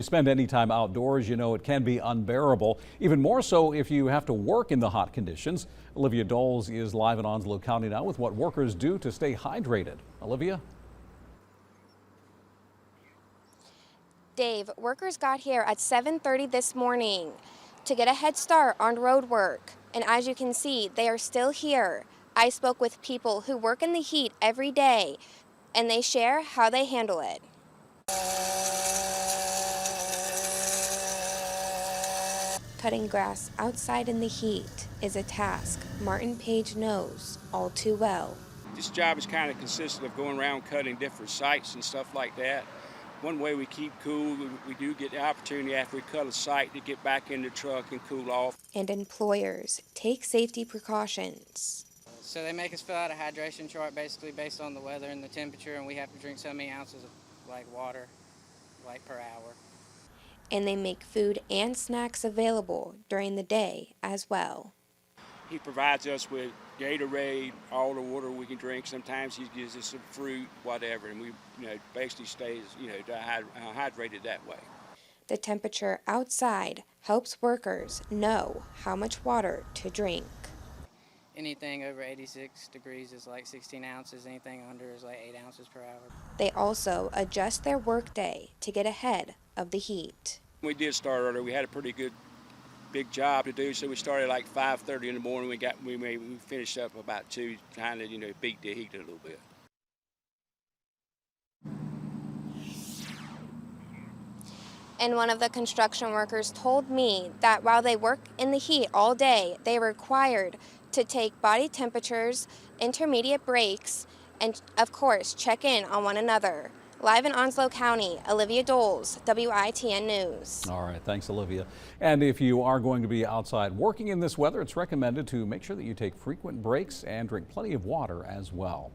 You spend any time outdoors, you know it can be unbearable, even more so if you have to work in the hot conditions. Olivia Doles is live in Onslow County now with what workers do to stay hydrated. Olivia? Dave, workers got here at 7:30 this morning to get a head start on road work. And as you can see, they are still here. I spoke with people who work in the heat every day, and they share how they handle it. Cutting grass outside in the heat is a task Martin Page knows all too well. This job is kind of consistent of going around cutting different sites and stuff like that. One way we keep cool, we do get the opportunity after we cut a site to get back in the truck and cool off. And employers take safety precautions. So they make us fill out a hydration chart basically based on the weather and the temperature, and we have to drink so many ounces of water per hour. And they make food and snacks available during the day as well. He provides us with Gatorade, all the water we can drink. Sometimes he gives us some fruit, whatever, and we basically stays hydrated that way. The temperature outside helps workers know how much water to drink. Anything over 86 degrees is like 16 ounces. Anything under is like 8 ounces per hour. They also adjust their workday to get ahead of the heat. We did start early. We had a pretty good big job to do, so we started like 5:30 in the morning. We finished up about 2, kind of beat the heat a little bit. And one of the construction workers told me that while they work in the heat all day, they are required to take body temperatures, intermediate breaks, and of course check in on one another. Live in Onslow County, Olivia Doles, WITN News. All right, thanks, Olivia. And if you are going to be outside working in this weather, it's recommended to make sure that you take frequent breaks and drink plenty of water as well.